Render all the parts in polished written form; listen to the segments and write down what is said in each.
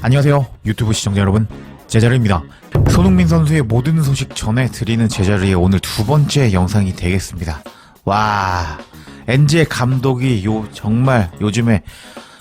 안녕하세요 유튜브 시청자 여러분, 제자르입니다. 손흥민 선수의 모든 소식 전해드리는 제자르의 오늘 두 번째 영상이 되겠습니다. 와, 엔제 감독이 정말 요즘에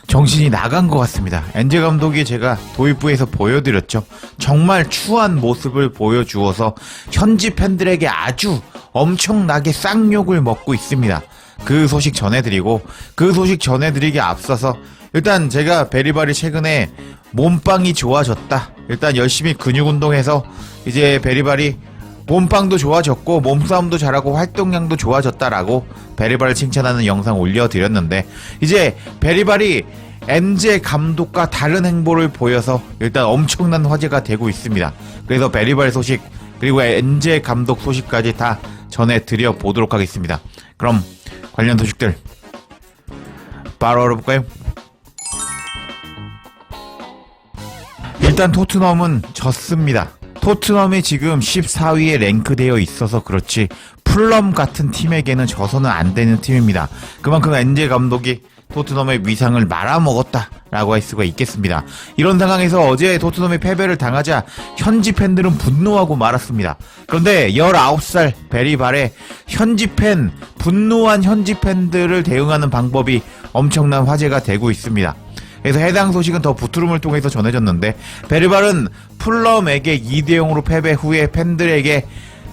정신이 나간 것 같습니다. 엔제 감독이 제가 도입부에서 보여드렸죠. 정말 추한 모습을 보여주어서 현지 팬들에게 아주 엄청나게 쌍욕을 먹고 있습니다. 그 소식 전해드리고, 그 소식 전해드리기에 앞서서 일단 제가 베리바리 최근에 몸빵이 좋아졌다, 일단 열심히 근육 운동해서 이제 베리바리 몸빵도 좋아졌고 몸싸움도 잘하고 활동량도 좋아졌다라고 베리바리를 칭찬하는 영상 올려드렸는데, 이제 베리바리 엔제 감독과 다른 행보를 보여서 일단 엄청난 화제가 되고 있습니다. 그래서 베리바리 소식 그리고 엔제 감독 소식까지 다 전해드려 보도록 하겠습니다. 그럼 관련 소식들 바로 알아볼까요? 일단 토트넘은 졌습니다. 토트넘이 지금 14위에 랭크되어 있어서 그렇지 풀럼 같은 팀에게는 져서는 안 되는 팀입니다. 그만큼 엔제 감독이 토트넘의 위상을 말아먹었다라고 할 수가 있겠습니다. 이런 상황에서 어제 토트넘이 패배를 당하자 현지 팬들은 분노하고 말았습니다. 그런데 19살 베리발의 분노한 현지 팬들을 대응하는 방법이 엄청난 화제가 되고 있습니다. 그래서 해당 소식은 더 부트룸을 통해서 전해졌는데, 베리발은 풀럼에게 2대0으로 패배 후에 팬들에게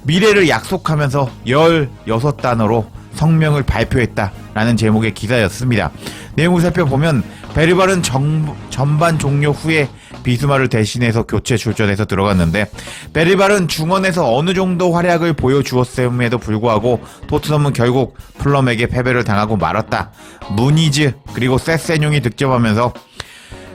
미래를 약속하면서 16단어로 성명을 발표했다라는 제목의 기사였습니다. 내용을 살펴보면 베리발은 전반 종료 후에 비스마를 대신해서 교체 출전해서 들어갔는데, 베리발은 중원에서 어느 정도 활약을 보여주었음에도 불구하고 토트넘은 결국 풀럼에게 패배를 당하고 말았다. 무니즈 그리고 세세뇽이 득점하면서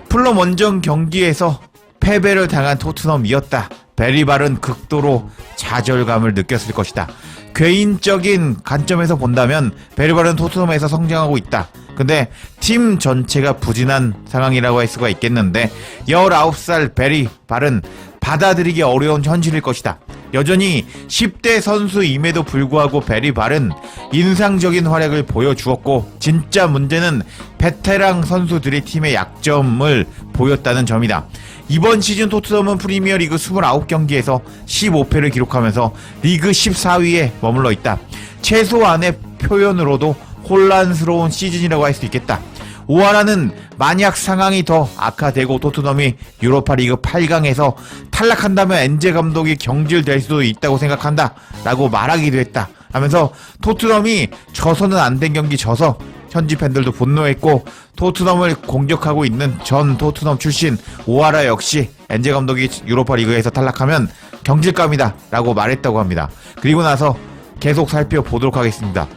풀럼 원정 경기에서 패배를 당한 토트넘이었다. 베리발은 극도로 좌절감을 느꼈을 것이다. 개인적인 관점에서 본다면 베리발은 토트넘에서 성장하고 있다. 근데 팀 전체가 부진한 상황이라고 할 수가 있겠는데, 19살 베리발은 받아들이기 어려운 현실일 것이다. 여전히 10대 선수임에도 불구하고 베리발은 인상적인 활약을 보여주었고, 진짜 문제는 베테랑 선수들이 팀의 약점을 보였다는 점이다. 이번 시즌 토트넘은 프리미어리그 29경기에서 15패를 기록하면서 리그 14위에 머물러 있다. 최소한의 표현으로도 혼란스러운 시즌이라고 할 수 있겠다. 오하라는 만약 상황이 더 악화되고 토트넘이 유로파리그 8강에서 탈락한다면 엔제 감독이 경질될 수도 있다고 생각한다 라고 말하기도 했다 하면서, 토트넘이 져서는 안 된 경기 져서 현지 팬들도 분노했고, 토트넘을 공격하고 있는 전 토트넘 출신 오하라 역시 엔제 감독이 유로파리그에서 탈락하면 경질감이다 라고 말했다고 합니다. 그리고 나서 계속 살펴보도록 하겠습니다.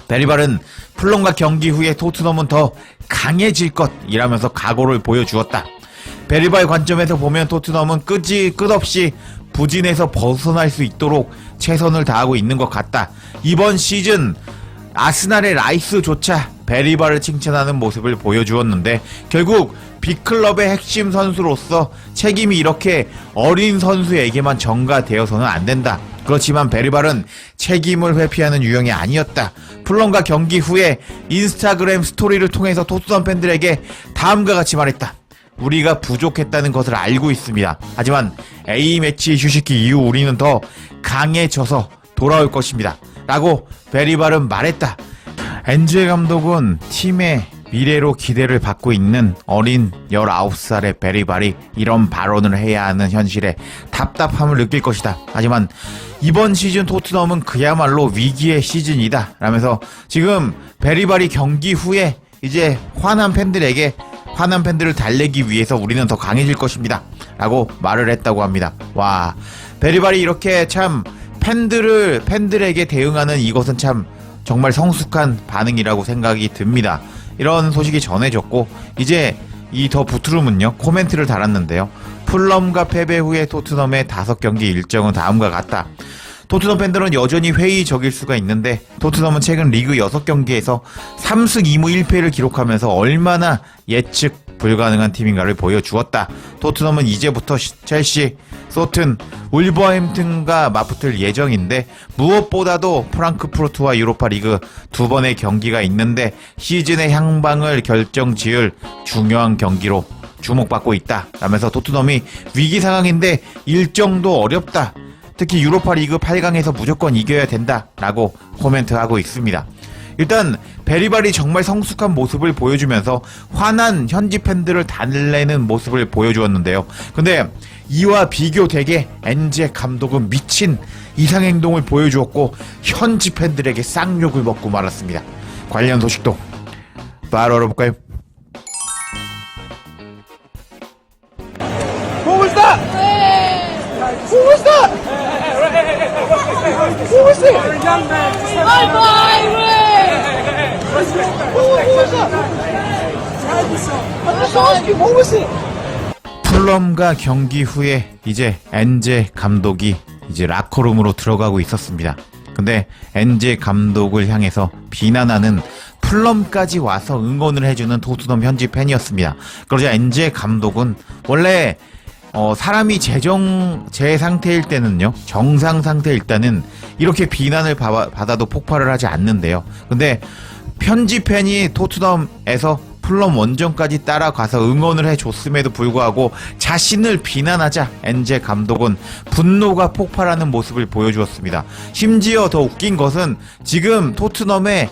베리발은 풀럼과 경기 후에 토트넘은 더 강해질 것이라면서 각오를 보여주었다. 베리발 관점에서 보면 토트넘은 끝없이 부진에서 벗어날 수 있도록 최선을 다하고 있는 것 같다. 이번 시즌 아스날의 라이스조차 베리발을 칭찬하는 모습을 보여주었는데, 결국 빅클럽의 핵심 선수로서 책임이 이렇게 어린 선수에게만 전가되어서는 안 된다. 그렇지만 베리발은 책임을 회피하는 유형이 아니었다. 풀럼과 경기 후에 인스타그램 스토리를 통해서 토트넘 팬들에게 다음과 같이 말했다. 우리가 부족했다는 것을 알고 있습니다. 하지만 A매치 휴식기 이후 우리는 더 강해져서 돌아올 것입니다 라고 베리발은 말했다. 엔제 감독은 팀의 미래로 기대를 받고 있는 어린 19살의 베리발이 이런 발언을 해야 하는 현실에 답답함을 느낄 것이다. 하지만 이번 시즌 토트넘은 그야말로 위기의 시즌이다 라면서 지금 베리발이 경기 후에 이제 화난 팬들을 달래기 위해서 우리는 더 강해질 것입니다 라고 말을 했다고 합니다. 와, 베리발이 이렇게 참 팬들에게 대응하는 이것은 참 정말 성숙한 반응이라고 생각이 듭니다. 이런 소식이 전해졌고, 이제 이 더 부트룸은요 코멘트를 달았는데요. 풀럼과 패배 후에 토트넘의 5경기 일정은 다음과 같다. 토트넘 팬들은 여전히 회의적일 수가 있는데, 토트넘은 최근 리그 6경기에서 3승 2무 1패를 기록하면서 얼마나 예측 불가능한 팀인가를 보여주었다. 토트넘은 이제부터 첼시, 소튼, 울버햄튼과 맞붙을 예정인데, 무엇보다도 프랑크푸르트와 유로파리그 2번의 경기가 있는데 시즌의 향방을 결정지을 중요한 경기로 주목받고 있다 라면서 토트넘이 위기 상황인데 일정도 어렵다, 특히 유로파 리그 8강에서 무조건 이겨야 된다 라고 코멘트하고 있습니다. 일단 베리발이 정말 성숙한 모습을 보여주면서 화난 현지 팬들을 달래는 모습을 보여주었는데요. 근데 이와 비교되게 엔제 감독은 미친 이상행동을 보여주었고 현지 팬들에게 쌍욕을 먹고 말았습니다. 관련 소식도 바로 알아볼까요? What was that? What was that? What was it? Bye bye, What was that? I just asked you, what was it? 풀럼과 경기 후에 이제 엔제 감독이 이제 라커룸으로 들어가고 있었습니다. 근데 엔제 감독을 향해서 비난하는 풀럼까지 와서 응원을 해주는 토트넘 현지 팬이었습니다. 그러자 엔제 감독은 원래 사람이 제 상태일 때는요, 정상 상태일 때는 이렇게 비난을 받아도 폭발을 하지 않는데요. 근데 현지 팬이 토트넘에서 풀럼 원정까지 따라가서 응원을 해줬음에도 불구하고 자신을 비난하자 엔제 감독은 분노가 폭발하는 모습을 보여주었습니다. 심지어 더 웃긴 것은 지금 토트넘에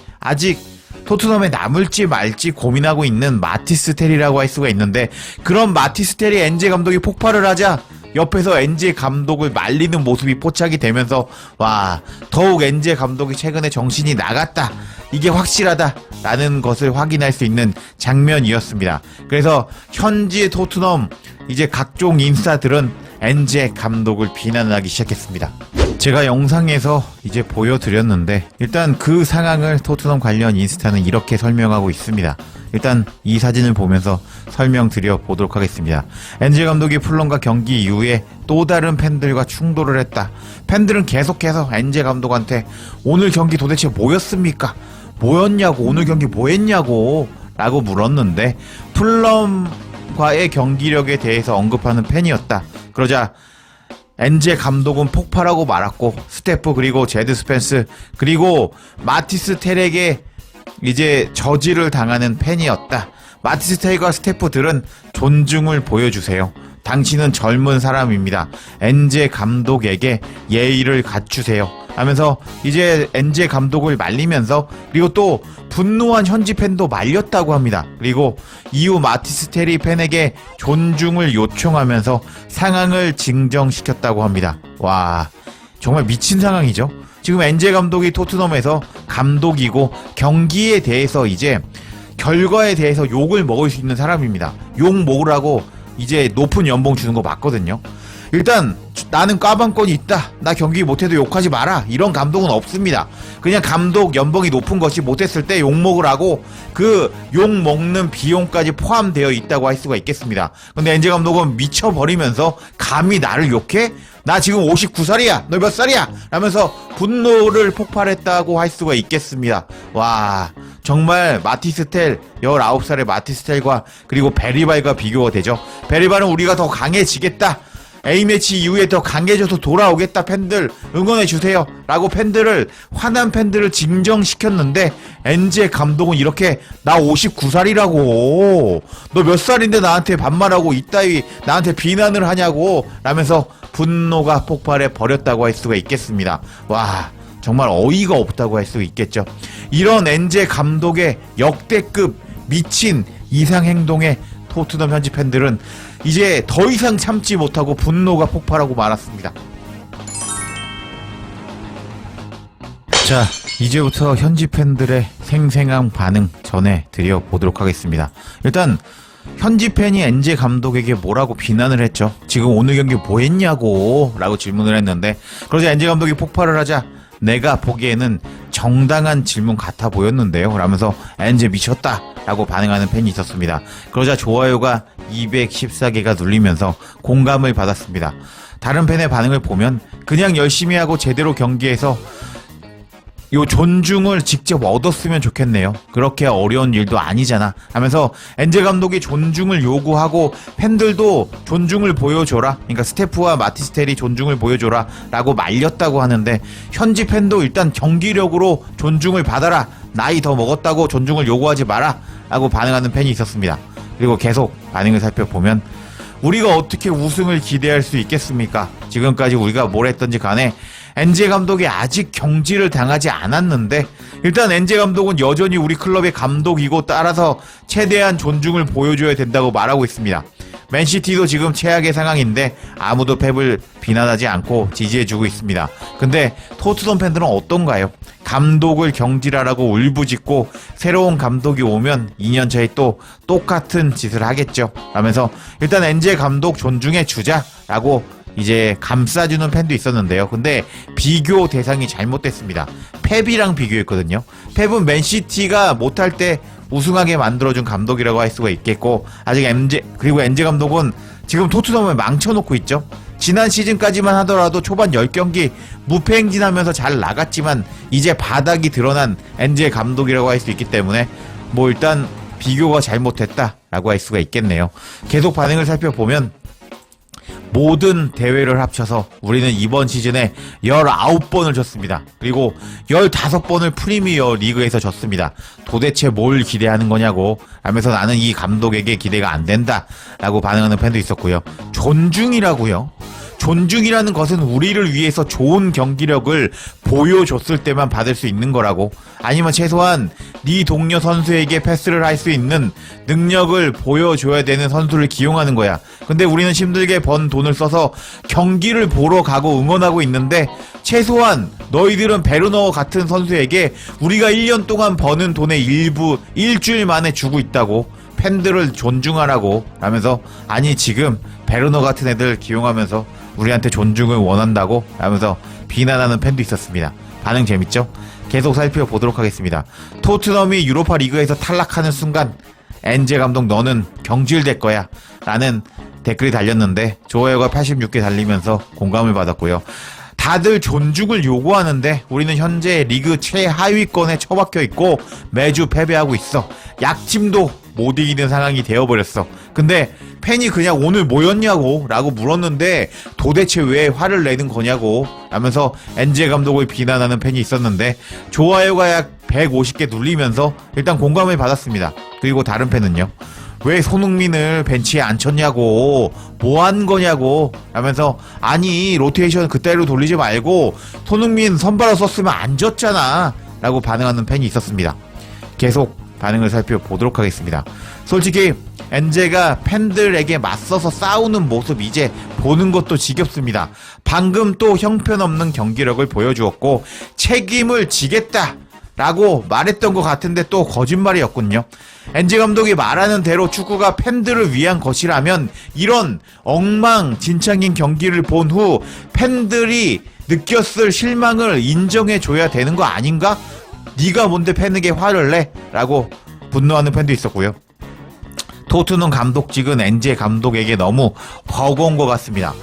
남을지 말지 고민하고 있는 마티스 텔이라고 할 수가 있는데, 그런 마티스 텔이 엔제 감독이 폭발을 하자 옆에서 엔제 감독을 말리는 모습이 포착이 되면서 와, 더욱 엔제 감독이 최근에 정신이 나갔다, 이게 확실하다 라는 것을 확인할 수 있는 장면이었습니다. 그래서 현지 토트넘 이제 각종 인싸들은 엔제 감독을 비난하기 시작했습니다. 제가 영상에서 이제 보여드렸는데 일단 그 상황을 토트넘 관련 인스타는 이렇게 설명하고 있습니다. 일단 이 사진을 보면서 설명드려 보도록 하겠습니다. 엔제 감독이 풀럼과 경기 이후에 또 다른 팬들과 충돌을 했다. 팬들은 계속해서 엔제 감독한테 오늘 경기 도대체 뭐였습니까? 뭐였냐고, 오늘 경기 뭐했냐고 라고 물었는데 풀럼과의 경기력에 대해서 언급하는 팬이었다. 그러자 엔제 감독은 폭발하고 말았고 스태프 그리고 제드 스펜스 그리고 마티스 텔에게 이제 저지를 당하는 팬이었다. 마티스 텔과 스태프들은 존중을 보여주세요. 당신은 젊은 사람입니다. 엔제 감독에게 예의를 갖추세요 하면서 이제 엔제 감독을 말리면서, 그리고 또 분노한 현지 팬도 말렸다고 합니다. 그리고 이후 마티스 테리 팬에게 존중을 요청하면서 상황을 진정시켰다고 합니다. 와, 정말 미친 상황이죠. 지금 엔제 감독이 토트넘에서 감독이고 경기에 대해서 이제 결과에 대해서 욕을 먹을 수 있는 사람입니다. 욕 먹으라고 이제 높은 연봉 주는 거 맞거든요. 일단 나는 까방권이 있다, 나 경기 못해도 욕하지 마라, 이런 감독은 없습니다. 그냥 감독 연봉이 높은 것이 못했을 때 욕먹으라고 그 욕먹는 비용까지 포함되어 있다고 할 수가 있겠습니다. 근데 엔제 감독은 미쳐버리면서 감히 나를 욕해? 나 지금 59살이야 너 몇 살이야? 라면서 분노를 폭발했다고 할 수가 있겠습니다. 와, 정말 마티스텔 19살의 마티스텔과 그리고 베리발과 비교가 되죠. 베리발은 우리가 더 강해지겠다, A매치 이후에 더 강해져서 돌아오겠다, 팬들 응원해주세요 라고 화난 팬들을 진정시켰는데 엔제 감독은 이렇게 나 59살이라고 너 몇 살인데 나한테 반말하고 이따위 나한테 비난을 하냐고 라면서 분노가 폭발해 버렸다고 할 수가 있겠습니다. 와, 정말 어이가 없다고 할 수 있겠죠. 이런 엔제 감독의 역대급 미친 이상 행동에 토트넘 현지 팬들은 이제 더 이상 참지 못하고 분노가 폭발하고 말았습니다. 자, 이제부터 현지 팬들의 생생한 반응 전해드려 보도록 하겠습니다. 일단 현지 팬이 엔제 감독에게 뭐라고 비난을 했죠. 지금 오늘 경기 뭐 했냐고 라고 질문을 했는데, 그러자 엔제 감독이 폭발을 하자 내가 보기에는 정당한 질문 같아 보였는데요 라면서 엔제 미쳤다 라고 반응하는 팬이 있었습니다. 그러자 좋아요가 214개가 눌리면서 공감을 받았습니다. 다른 팬의 반응을 보면 그냥 열심히 하고 제대로 경기해서 요 존중을 직접 얻었으면 좋겠네요. 그렇게 어려운 일도 아니잖아 하면서 엔제 감독이 존중을 요구하고 팬들도 존중을 보여줘라, 그러니까 스태프와 마티스텔이 존중을 보여줘라 라고 말렸다고 하는데, 현지 팬도 일단 경기력으로 존중을 받아라, 나이 더 먹었다고 존중을 요구하지 마라 라고 반응하는 팬이 있었습니다. 그리고 계속 반응을 살펴보면 우리가 어떻게 우승을 기대할 수 있겠습니까? 지금까지 우리가 뭘 했던지 간에 엔제 감독이 아직 경질을 당하지 않았는데 일단 엔제 감독은 여전히 우리 클럽의 감독이고 따라서 최대한 존중을 보여줘야 된다고 말하고 있습니다. 맨시티도 지금 최악의 상황인데 아무도 펩을 비난하지 않고 지지해주고 있습니다. 근데 토트넘 팬들은 어떤가요? 감독을 경질하라고 울부짖고 새로운 감독이 오면 2년차에 또 똑같은 짓을 하겠죠. 라면서 일단 엔제 감독 존중해 주자라고 이제 감싸주는 팬도 있었는데요. 근데 비교 대상이 잘못됐습니다. 펩이랑 비교했거든요. 펩은 맨시티가 못할 때 우승하게 만들어준 감독이라고 할 수가 있겠고, 아직 그리고 엔제 감독은 지금 토트넘을 망쳐놓고 있죠. 지난 시즌까지만 하더라도 초반 10경기 무패행진하면서 잘 나갔지만 이제 바닥이 드러난 엔제 감독이라고 할 수 있기 때문에 뭐 일단 비교가 잘못됐다라고 할 수가 있겠네요. 계속 반응을 살펴보면 모든 대회를 합쳐서 우리는 이번 시즌에 19번을 졌습니다. 그리고 15번을 프리미어 리그에서 졌습니다. 도대체 뭘 기대하는 거냐고 하면서 나는 이 감독에게 기대가 안 된다 라고 반응하는 팬도 있었고요. 존중이라고요? 존중이라는 것은 우리를 위해서 좋은 경기력을 보여줬을 때만 받을 수 있는 거라고, 아니면 최소한 네 동료 선수에게 패스를 할 수 있는 능력을 보여줘야 되는 선수를 기용하는 거야. 근데 우리는 힘들게 번 돈을 써서 경기를 보러 가고 응원하고 있는데 최소한 너희들은 베르너 같은 선수에게 우리가 1년 동안 버는 돈의 일부 일주일 만에 주고 있다고, 팬들을 존중하라고 라면서, 아니 지금 베르너 같은 애들 기용하면서 우리한테 존중을 원한다고 라면서 비난하는 팬도 있었습니다. 반응 재밌죠? 계속 살펴보도록 하겠습니다. 토트넘이 유로파 리그에서 탈락하는 순간 엔제 감독 너는 경질될 거야 라는 댓글이 달렸는데 좋아요가 86개 달리면서 공감을 받았고요. 다들 존중을 요구하는데 우리는 현재 리그 최하위권에 처박혀 있고 매주 패배하고 있어. 약팀도 못 이기는 상황이 되어버렸어. 근데 팬이 그냥 오늘 뭐였냐고 라고 물었는데 도대체 왜 화를 내는 거냐고 하면서 엔제 감독을 비난하는 팬이 있었는데 좋아요가 약 150개 눌리면서 일단 공감을 받았습니다. 그리고 다른 팬은요, 왜 손흥민을 벤치에 안 쳤냐고, 뭐 한 거냐고 하면서, 아니 로테이션 그따위로 돌리지 말고 손흥민 선발로 썼으면 안 졌잖아 라고 반응하는 팬이 있었습니다. 계속 반응을 살펴보도록 하겠습니다. 솔직히 엔제가 팬들에게 맞서서 싸우는 모습 이제 보는 것도 지겹습니다. 방금 또 형편없는 경기력을 보여주었고 책임을 지겠다 라고 말했던 것 같은데 또 거짓말이었군요. 엔제 감독이 말하는 대로 축구가 팬들을 위한 것이라면 이런 엉망진창인 경기를 본 후 팬들이 느꼈을 실망을 인정해줘야 되는 거 아닌가? 네가 뭔데 팬에게 화를 내? 라고 분노하는 팬도 있었고요. 토트넘 감독직은 엔제 감독에게 너무 버거운 것 같습니다.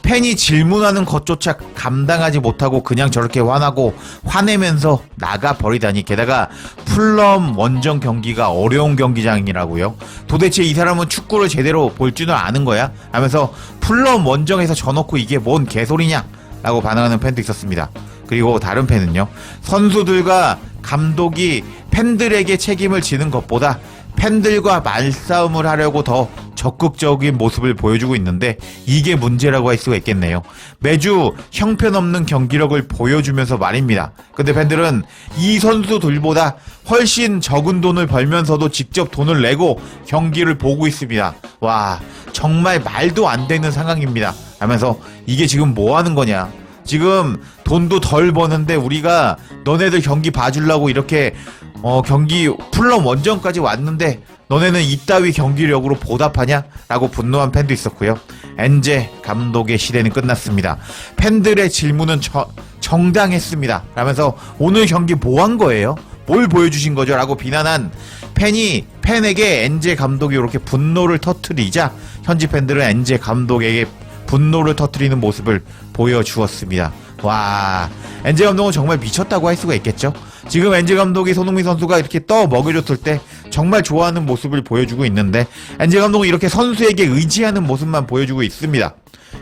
팬이 질문하는 것조차 감당하지 못하고 그냥 저렇게 화나고 화내면서 나가버리다니, 게다가 풀럼 원정 경기가 어려운 경기장이라고요? 도대체 이 사람은 축구를 제대로 볼 줄은 아는 거야? 하면서 풀럼 원정에서 져놓고 이게 뭔 개소리냐? 라고 반응하는 팬도 있었습니다. 그리고 다른 팬은요, 선수들과 감독이 팬들에게 책임을 지는 것보다 팬들과 말싸움을 하려고 더 적극적인 모습을 보여주고 있는데 이게 문제라고 할 수가 있겠네요. 매주 형편없는 경기력을 보여주면서 말입니다. 근데 팬들은 이 선수들보다 훨씬 적은 돈을 벌면서도 직접 돈을 내고 경기를 보고 있습니다. 와, 정말 말도 안 되는 상황입니다 하면서 이게 지금 뭐 하는 거냐, 지금 돈도 덜 버는데 우리가 너네들 경기 봐주려고 이렇게 경기 풀럼 원정까지 왔는데 너네는 이따위 경기력으로 보답하냐? 라고 분노한 팬도 있었고요. 엔제 감독의 시대는 끝났습니다. 팬들의 질문은 정당했습니다 라면서 오늘 경기 뭐 한 거예요? 뭘 보여주신 거죠? 라고 비난한 팬에게 엔제 감독이 이렇게 분노를 터뜨리자 현지 팬들은 엔제 감독에게 분노를 터뜨리는 모습을 보여주었습니다. 와, 엔제 감독은 정말 미쳤다고 할 수가 있겠죠. 지금 엔제 감독이 손흥민 선수가 이렇게 떠 먹여줬을 때 정말 좋아하는 모습을 보여주고 있는데 엔제 감독은 이렇게 선수에게 의지하는 모습만 보여주고 있습니다.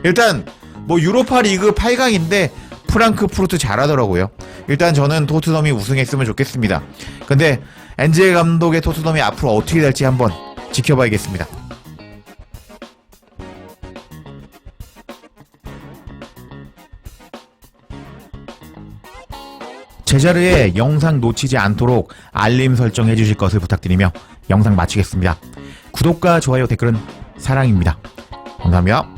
일단 뭐 유로파 리그 8강인데 프랑크푸르트 잘하더라고요. 일단 저는 토트넘이 우승했으면 좋겠습니다. 근데 엔제 감독의 토트넘이 앞으로 어떻게 될지 한번 지켜봐야겠습니다. 제자리에 영상 놓치지 않도록 알림 설정해 주실 것을 부탁드리며 영상 마치겠습니다. 구독과 좋아요, 댓글은 사랑입니다. 감사합니다.